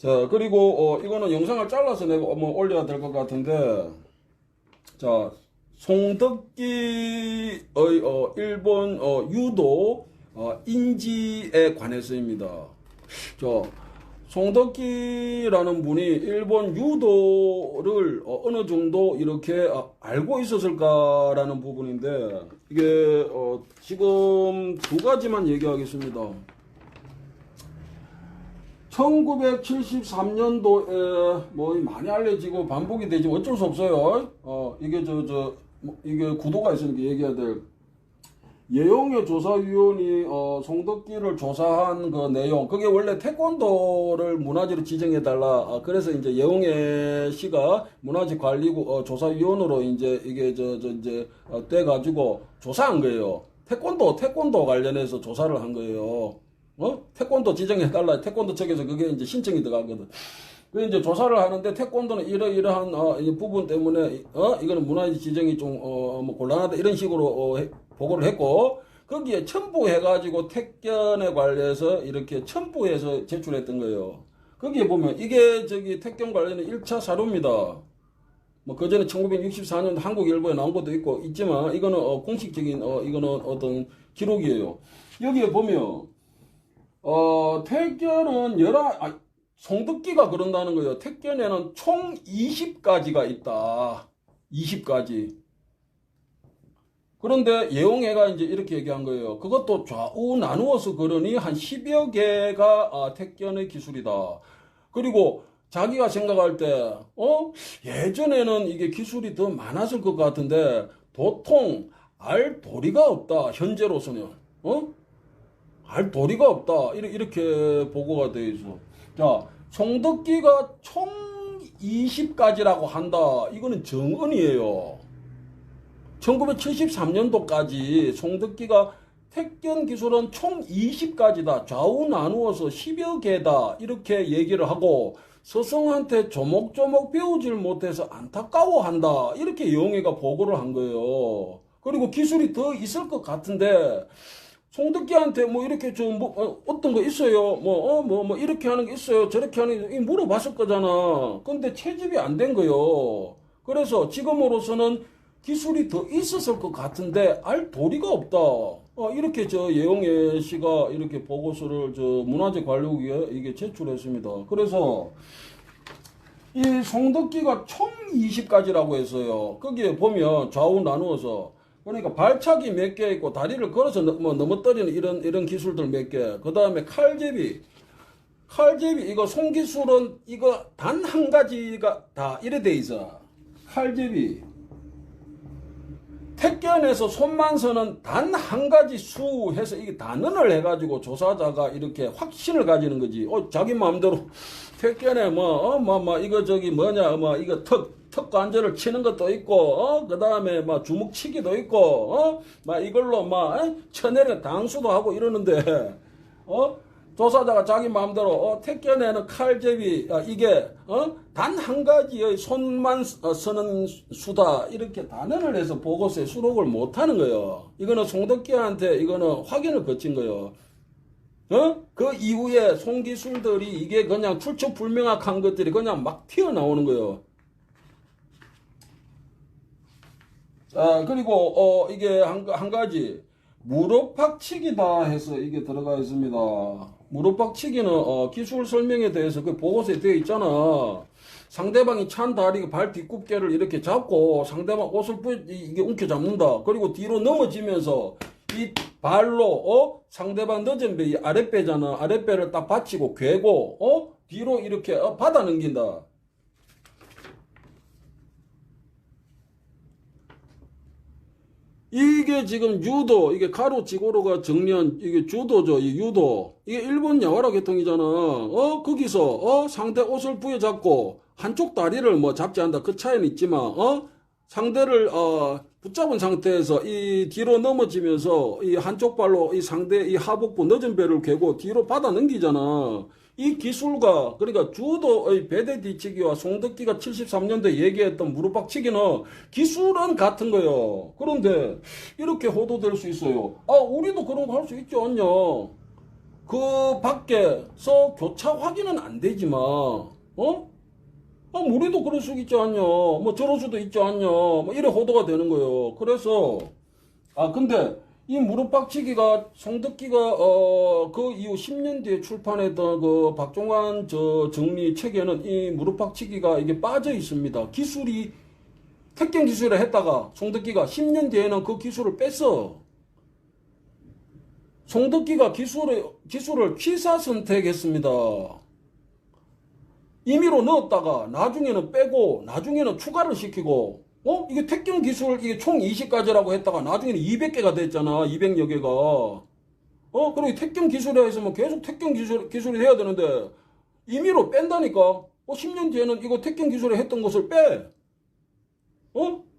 자, 그리고 이거는 영상을 잘라서 내가 올려야 될 것 같은데, 자, 송덕기의 일본 유도 인지에 관해서입니다. 저 송덕기라는 분이 일본 유도를 어느 정도 이렇게 알고 있었을까라는 부분인데, 이게 지금 두 가지만 얘기하겠습니다. 1973년도에 뭐 많이 알려지고 반복이 되지만 어쩔 수 없어요. 이게 이게 구도가 있으니까 얘기해야 될. 예용의 조사위원이 송덕기를 조사한 그 내용, 그게 원래 태권도를 문화재로 지정해달라. 그래서 이제 예용의 씨가 문화재관리국 조사위원으로 이제 이게 이제 돼가지고 조사한 거예요. 태권도 관련해서 조사를 한 거예요. 태권도 지정해달라. 태권도 측에서 그게 이제 신청이 들어가거든. 그 이제 조사를 하는데 태권도는 이러이러한 부분 때문에 이거는 문화재 지정이 좀 뭐 곤란하다 이런 식으로 보고를 했고, 거기에 첨부해가지고 택견에 관해서 이렇게 첨부해서 제출했던 거예요. 거기에 보면 이게 택견 관련된 1차 사료입니다. 뭐 그전에 1964년 한국일보에 나온 것도 있지만 이거는 공식적인 이거는 어떤 기록이에요. 여기에 보면 택견은 송덕기가 그런다는 거예요. 택견에는 총 20가지가 있다. 20가지. 그런데 예용회가 이제 이렇게 얘기한 거예요. 그것도 좌우 나누어서 그러니 한 10여 개가 택견의 기술이다. 그리고 자기가 생각할 때, 예전에는 이게 기술이 더 많았을 것 같은데, 도통 알 도리가 없다. 현재로서는. 알 도리가 없다. 이렇게 보고가 되어 있어. 자, 송덕기가 총 20가지라고 한다. 이거는 정언이에요. 1973년도까지 송덕기가 택견 기술은 총 20가지다. 좌우 나누어서 10여 개다. 이렇게 얘기를 하고 스승한테 조목조목 배우질 못해서 안타까워한다. 이렇게 영애가 보고를 한 거예요. 그리고 기술이 더 있을 것 같은데 송덕기한테 뭐 이렇게 어떤 거 있어요? 뭐 이렇게 하는 게 있어요? 저렇게 하는 게 물어봤을 거잖아. 근데 채집이 안 된 거요. 그래서 지금으로서는 기술이 더 있었을 것 같은데 알 도리가 없다. 이렇게 예용애 씨가 이렇게 보고서를 문화재관리국에 이게 제출했습니다. 그래서 이 송덕기가 총 20가지라고 했어요. 거기에 보면 좌우 나누어서 그러니까 발차기 몇 개 있고 다리를 걸어서 넘어뜨리는 이런 기술들 몇 개. 그 다음에 칼제비 이거 송기술은 이거 단 한 가지가 다 이래 돼 있어. 칼제비. 택견에서 손만 서는 단 한 가지 수 해서 이게 단언을 해가지고 조사자가 이렇게 확신을 가지는 거지. 자기 마음대로 택견에 이거 턱 관절을 치는 것도 있고, 그 다음에 주먹치기도 있고, 이걸로 쳐내는 당수도 하고 이러는데, 조사자가 자기 마음대로 택견에는 칼제비 이게 단 한 가지의 손만 서는 수다 이렇게 단언을 해서 보고서에 수록을 못하는 거예요. 이거는 송덕기한테 이거는 확인을 거친 거예요. 그 이후에 송기술들이 이게 그냥 출처불명확한 것들이 그냥 막 튀어나오는 거예요. 그리고 이게 한 가지 무릎팍치기다 해서 이게 들어가 있습니다. 무릎팍치기는 기술 설명에 대해서 그 보고서에 되어 있잖아. 상대방이 찬 다리 발 뒷굽개를 이렇게 잡고 상대방 옷을 이게 움켜잡는다. 그리고 뒤로 넘어지면서 이 발로 상대방 늦은 배, 이 아랫배잖아. 아랫배를 딱 받치고 괴고 뒤로 이렇게 받아 넘긴다. 이게 지금 유도, 이게 가로지고로가 정리한 이게 주도죠. 이 유도. 이게 일본 야와라 계통이잖아. 거기서 상대 옷을 부여잡고 한쪽 다리를 잡지 않는다. 그 차이는 있지만 상대를 붙잡은 상태에서 이 뒤로 넘어지면서 이 한쪽 발로 이 상대 이 하복부 늦은 배를 괴고 뒤로 받아 넘기잖아. 이 기술과 그러니까 주도의 배대 뒤치기와 송덕기가 73년도에 얘기했던 무릎박치기는 기술은 같은 거예요. 그런데 이렇게 호도될 수 있어요. 우리도 그런 거 할 수 있지 않냐. 그 밖에서 교차 확인은 안 되지만, 우리도 그럴 수 있지 않냐. 뭐 저럴 수도 있지 않냐. 뭐 이래 호도가 되는 거예요. 그래서, 근데 이 무릎박치기가 송덕기가 그 이후 10년 뒤에 출판했던 그 박종환 정리 책에는 이 무릎박치기가 이게 빠져 있습니다. 기술이 택견 기술을 했다가 송덕기가 10년 뒤에는 그 기술을 뺐어. 송덕기가 기술을 취사 선택했습니다. 임의로 넣었다가 나중에는 빼고 나중에는 추가를 시키고 이게 택견 기술 이게 총 20가지라고 했다가 나중에는 200개가 됐잖아. 200여 개가. 그리고 택견 기술에 해서 뭐 계속 택견 기술이 해야 되는데 임의로 뺀다니까. 10년 뒤에는 이거 택견 기술에 했던 것을 빼.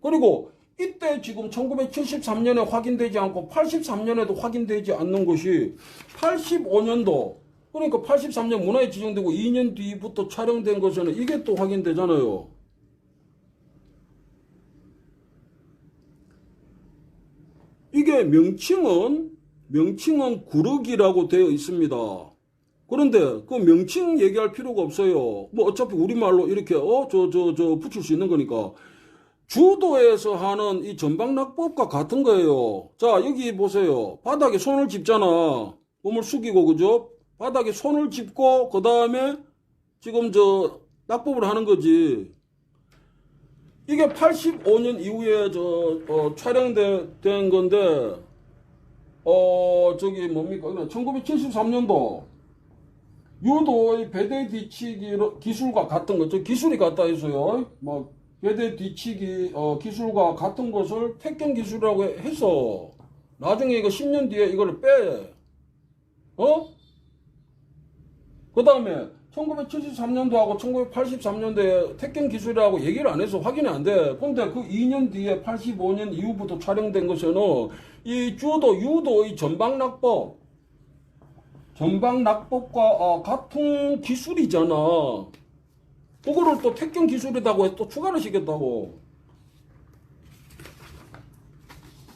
그리고 이때 지금 1973년에 확인되지 않고 83년에도 확인되지 않는 것이 85년도 그러니까 83년 문화에 지정되고 2년 뒤부터 촬영된 것에는 이게 또 확인되잖아요. 이게 명칭은 구르기라고 되어 있습니다. 그런데 그 명칭 얘기할 필요가 없어요. 뭐 어차피 우리말로 이렇게 붙일 수 있는 거니까. 주도에서 하는 이 전방낙법과 같은 거예요. 자, 여기 보세요. 바닥에 손을 짚잖아. 몸을 숙이고, 그죠? 바닥에 손을 짚고, 그 다음에 지금 낙법을 하는 거지. 이게 85년 이후에 촬영된 건데, 저기 뭡니까? 1973년도 유도의 배대 뒤치기 기술과 같은 거, 기술이 같다 해서요. 뭐, 배대 뒤치기 기술과 같은 것을 택견 기술이라고 해서 나중에 이거 10년 뒤에 이거를 빼. 그 다음에 1973년도하고 1983년도에 택견 기술이라고 얘기를 안 해서 확인이 안 돼. 근데 그 2년 뒤에 85년 이후부터 촬영된 것에는 이 유도의 전방낙법과 같은 기술이잖아. 그거를 또 택견 기술이라고 또 추가를 시켰다고.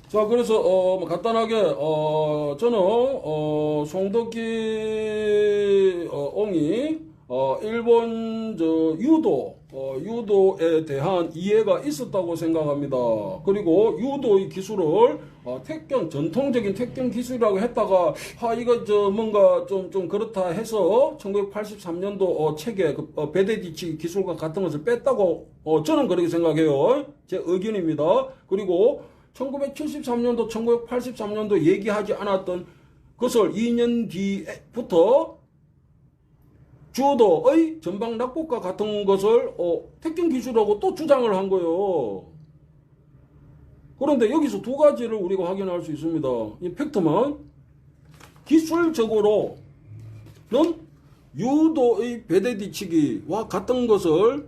자, 그래서 간단하게 저는 송덕기 옹이 일본 유도에 대한 이해가 있었다고 생각합니다. 그리고 유도의 기술을 전통적인 택견 기술이라고 했다가 이거 뭔가 좀 그렇다 해서 1983년도 책에 배대 뒤치기 기술과 같은 것을 뺐다고 저는 그렇게 생각해요. 제 의견입니다. 그리고 1973년도, 1983년도 얘기하지 않았던 것을 2년 뒤부터 주도의 전방 낙법과 같은 것을 택견 기술하고 또 주장을 한 거예요. 그런데 여기서 두 가지를 우리가 확인할 수 있습니다. 이 팩트만 기술적으로는 유도의 배대 뒤치기와 같은 것을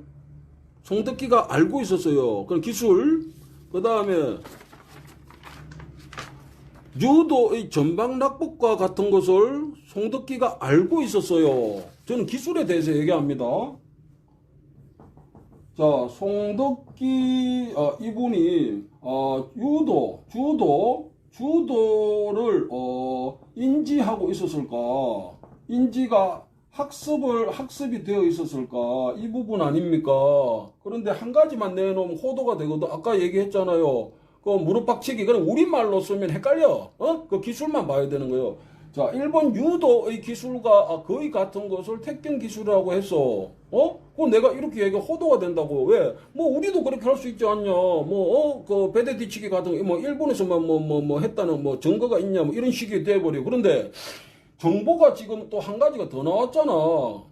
송덕기가 알고 있었어요. 그런 기술. 그 다음에 유도의 전방 낙법과 같은 것을 송덕기가 알고 있었어요. 저는 기술에 대해서 얘기합니다. 자, 송덕기 이분이 주도를 인지하고 있었을까? 인지가 학습이 되어 있었을까? 이 부분 아닙니까? 그런데 한 가지만 내놓으면 호도가 되거든. 아까 얘기했잖아요. 그 무릎박치기, 그럼 우리말로 쓰면 헷갈려. 그 기술만 봐야 되는 거예요. 자, 일본 유도의 기술과 거의 같은 것을 택견 기술이라고 했어. 그럼 내가 이렇게 얘기가 호도가 된다고. 왜? 뭐, 우리도 그렇게 할 수 있지 않냐. 그 배대 뒤치기 같은 거, 뭐, 일본에서만 뭐 했다는 뭐 증거가 있냐. 뭐, 이런 식이 돼버리고. 그런데 정보가 지금 또 한 가지가 더 나왔잖아.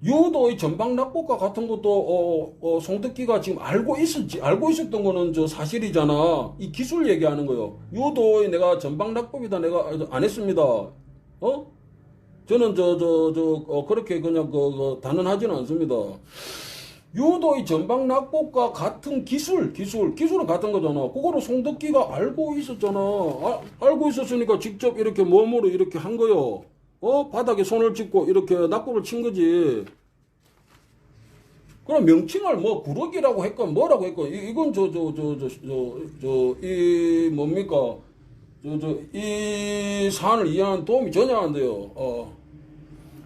유도의 전방 낙법과 같은 것도 송덕기가 지금 알고 있었던 거는 사실이잖아. 이 기술 얘기하는 거요. 유도의 내가 전방 낙법이다 내가 안 했습니다. 저는 그렇게 그냥 단언하지는 않습니다. 유도의 전방 낙법과 같은 기술은 같은 거잖아. 그거를 송덕기가 알고 있었잖아. 알고 있었으니까 직접 이렇게 몸으로 이렇게 한 거요. 바닥에 손을 짚고 이렇게 낙법을 친 거지. 그럼 명칭을 뭐 구르기라고 했건 뭐라고 했건 이건 뭡니까? 이 사안을 이해하는 도움이 전혀 안 돼요.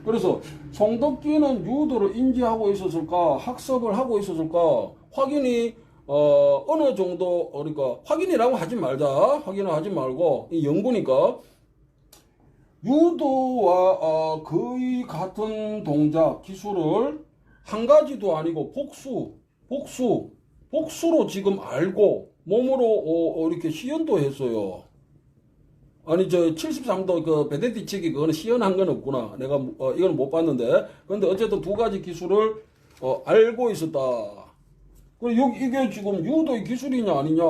그래서 송덕기는 유도를 인지하고 있었을까, 학습을 하고 있었을까, 확인이 어느 정도, 그러니까 확인이라고 하지 말자. 확인을 하지 말고 이 연구니까 유도와 거의 같은 동작 기술을 한 가지도 아니고 복수로 지금 알고 몸으로 이렇게 시연도 했어요. 아니, 73도 그 베네디치기 그거는 시연한 건 없구나. 내가 이건 못 봤는데. 근데 어쨌든 두 가지 기술을 알고 있었다. 그리고 이게 지금 유도의 기술이냐 아니냐.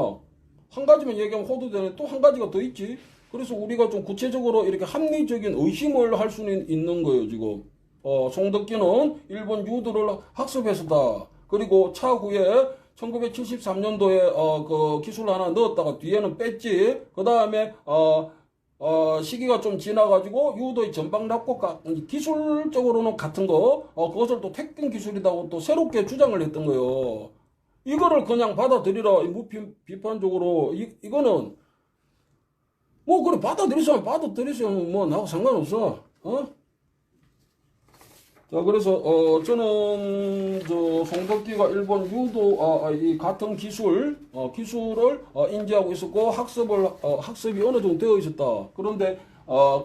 한 가지만 얘기하면 호도되는 또 한 가지가 더 있지. 그래서 우리가 좀 구체적으로 이렇게 합리적인 의심을 할 수는 있는 거예요, 지금. 송덕기는 일본 유도를 학습했었다. 그리고 차후에 1973년도에 그 기술 하나 넣었다가 뒤에는 뺐지. 그 다음에 시기가 좀 지나가지고 유도의 전방 납곡 기술적으로는 같은 거, 그것을 또 택견 기술이라고 또 새롭게 주장을 했던 거예요. 이거를 그냥 받아들이라, 비판적으로, 이거는, 뭐, 그래, 받아들이시면 뭐, 나하고 상관없어. 자, 그래서, 저는, 송덕기가 일본 유도, 이 같은 기술을, 인지하고 있었고, 학습이 어느 정도 되어 있었다. 그런데,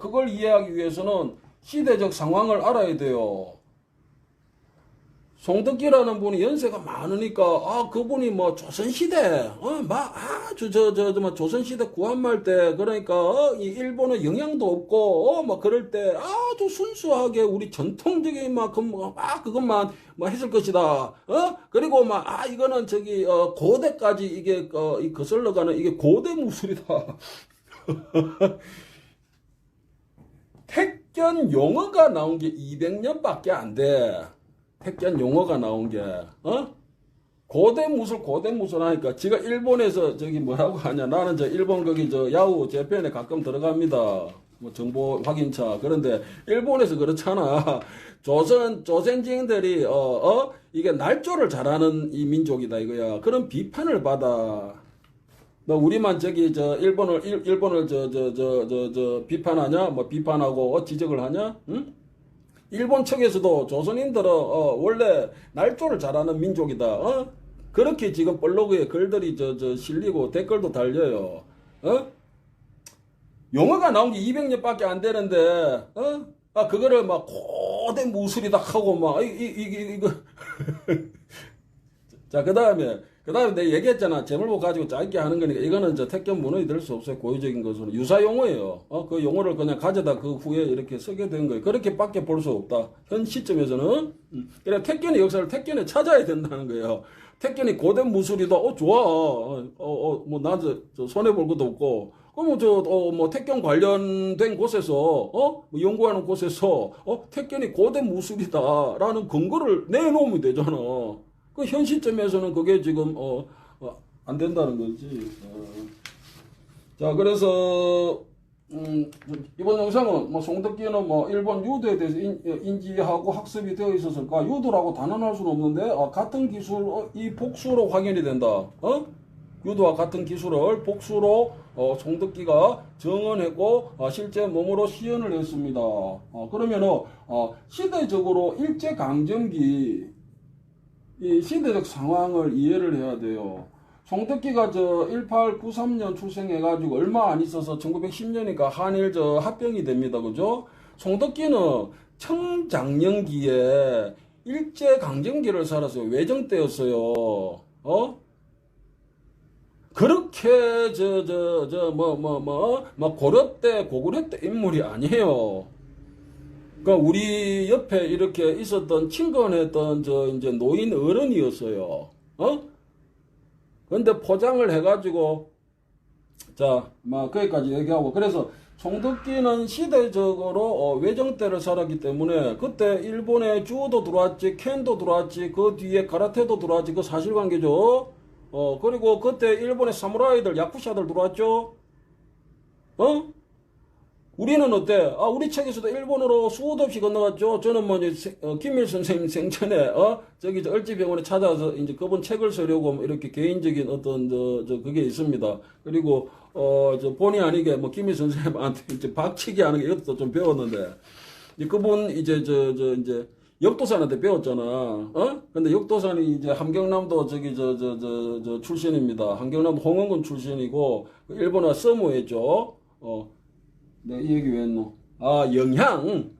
그걸 이해하기 위해서는 시대적 상황을 알아야 돼요. 송덕기라는 분이 연세가 많으니까, 그분이 뭐, 조선시대, 조선시대 구한말 때, 그러니까, 이 일본의 영향도 없고, 그럴 때 아주 순수하게 우리 전통적인 그것만, 했을 것이다. 그리고 이거는 고대까지 이게, 거슬러가는 이게 고대 무술이다. 택견 용어가 나온 게 200년밖에 안 돼. 택견 용어가 나온 게, 고대 무술 하니까, 지가 일본에서 뭐라고 하냐. 나는 일본 야후 재팬에 가끔 들어갑니다. 뭐 정보 확인차. 그런데 일본에서 그렇잖아. 조선지인들이, 이게 날조를 잘하는 이 민족이다 이거야. 그런 비판을 받아. 너 우리만 일본을 비판하냐? 뭐 비판하고 비적을 하냐? 응? 일본 측에서도 조선인들은 원래 날조를 잘하는 민족이다. 그렇게 지금 블로그에 글들이 실리고 댓글도 달려요. 용어가 나온 게 200년밖에 안 되는데 그거를 고대 무술이다 하고 이거 자, 그다음에 내가 얘기했잖아. 재물복 가지고 짧게 하는 거니까 이거는 택견 문헌이 될 수 없어요. 고유적인 것은 유사 용어예요. 그 용어를 그냥 가져다 그 후에 이렇게 쓰게 된 거예요. 그렇게밖에 볼 수 없다. 현 시점에서는. 그래, 택견의 역사를 택견에 찾아야 된다는 거예요. 택견이 고대 무술이다. 좋아. 나 손해 볼 것도 없고. 그럼 택견 관련된 곳에서 연구하는 곳에서 택견이 고대 무술이다라는 근거를 내놓으면 되잖아. 그 현 시점에서는 그게 지금 안 된다는 거지. 자, 그래서 이번 영상은 송덕기는 일본 유도에 대해서 인지하고 학습이 되어 있었을까? 유도라고 단언할 수는 없는데 같은 기술 이 복수로 확인이 된다. 유도와 같은 기술을 복수로 송덕기가 정언했고 실제 몸으로 시연을 했습니다. 그러면은 시대적으로 일제강점기 이 시대적 상황을 이해를 해야 돼요. 송덕기가 1893년 출생해가지고 얼마 안 있어서 1910년이니까 한일 합병이 됩니다. 그죠? 송덕기는 청장년기에 일제강점기를 살았어요. 외정 때였어요. 그렇게 고려 때 고구려 때 인물이 아니에요. 그러니까 우리 옆에 이렇게 있었던 친근했던 이제 노인 어른이었어요. 근데 포장을 해가지고 거기까지 얘기하고 그래서 송덕기는 시대적으로 외정 때를 살았기 때문에 그때 일본에 주도 들어왔지, 켄도 들어왔지, 그 뒤에 가라테도 들어왔지, 그 사실관계죠. 그리고 그때 일본의 사무라이들, 야쿠샤들 들어왔죠. 우리는 어때? 우리 책에서도 일본어로 수도 없이 건너갔죠. 저는 김일 선생님 생전에, 을지병원에 찾아서 이제 그분 책을 쓰려고 이렇게 개인적인 어떤, 그게 있습니다. 그리고, 저 본의 아니게 뭐 김희 선생님한테 이제 박치기 하는 게 이것도 좀 배웠는데, 이제 그분 이제 이제 역도산한테 배웠잖아. 근데 역도산이 이제 함경남도 저 출신입니다. 함경남도 홍은군 출신이고, 그 일본어 서무했죠. 내가 이 얘기 왜 했노? 아, 영향,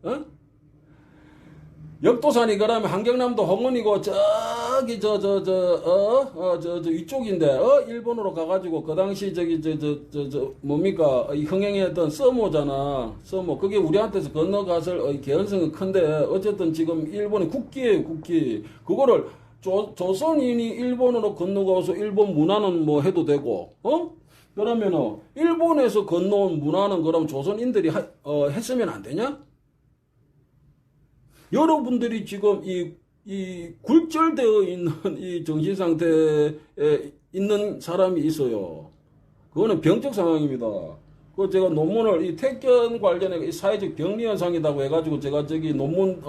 역도산이 그러면 한경남도 홍은이고 저기 위쪽인데 일본으로 가가지고 그 당시 뭡니까 이 흥행했던 서모잖아. 서모 그게 우리한테서 건너갔을 개연성은 큰데 어쨌든 지금 일본의 국기예요, 국기. 그거를 조선인이 일본으로 건너가서 일본 문화는 뭐 해도 되고 그러면은 일본에서 건너온 문화는 그럼 조선인들이 했으면 안 되냐? 여러분들이 지금 이 굴절되어 있는 이 정신 상태에 있는 사람이 있어요. 그거는 병적 상황입니다. 그 제가 논문을 이 택견 관련해 사회적 병리 현상이라고 해가지고 제가 저기 논문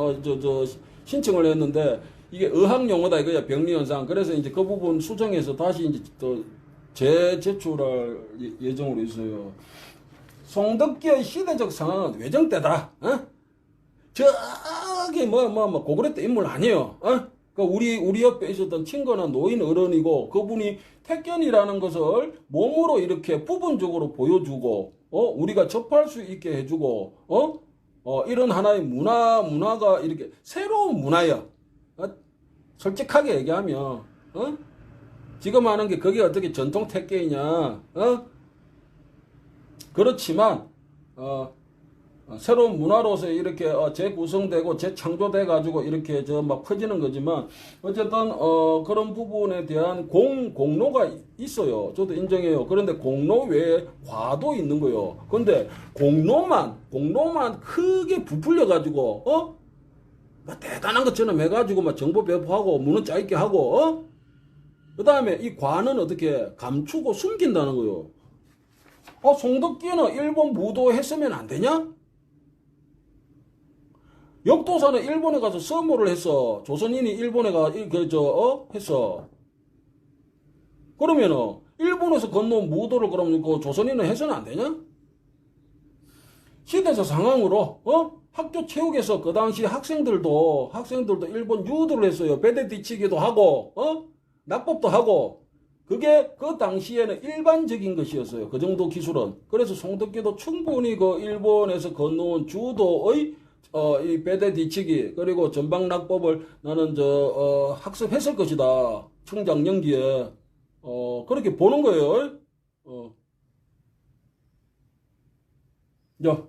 신청을 했는데 이게 의학 용어다 이거야, 병리 현상. 그래서 이제 그 부분 수정해서 다시 이제 또 재제출할 예정으로 있어요. 송덕기의 시대적 상황은 외정때다. 저기 고구려 때 인물 아니에요. 그 우리 옆에 있었던 친구나 노인 어른이고 그분이 택견이라는 것을 몸으로 이렇게 부분적으로 보여주고 우리가 접할 수 있게 해주고 이런 하나의 문화가 이렇게 새로운 문화야. 솔직하게 얘기하면 지금 하는 게 그게 어떻게 전통 택견이냐? 그렇지만 새로운 문화로서 이렇게 재구성되고 재창조돼 가지고 이렇게 막 퍼지는 거지만 어쨌든 그런 부분에 대한 공로가 있어요. 저도 인정해요. 그런데 공로 외에 과도 있는 거요. 근데 공로만 크게 부풀려 가지고 막 대단한 것처럼 해 가지고 막 정보 배포하고 문은 짜있게 하고 그다음에 이 과는 어떻게 감추고 숨긴다는 거요. 송덕기는 일본 무도했으면 안 되냐? 역도사는 일본에 가서 서모를 했어. 조선인이 일본에 했어. 그러면은 일본에서 건너온 무도를 그럼 그 조선인은 해서는 안 되냐? 시대적 상황으로 학교 체육에서 그 당시 학생들도 일본 유도를 했어요. 배대 뒤치기도 하고 낙법도 하고 그게 그 당시에는 일반적인 것이었어요. 그 정도 기술은. 그래서 송덕기도 충분히 그 일본에서 건너온 주도의 이 배대 뒤치기 그리고 전방낙법을 나는 학습했을 것이다. 청장연기에 그렇게 보는 거예요. 자.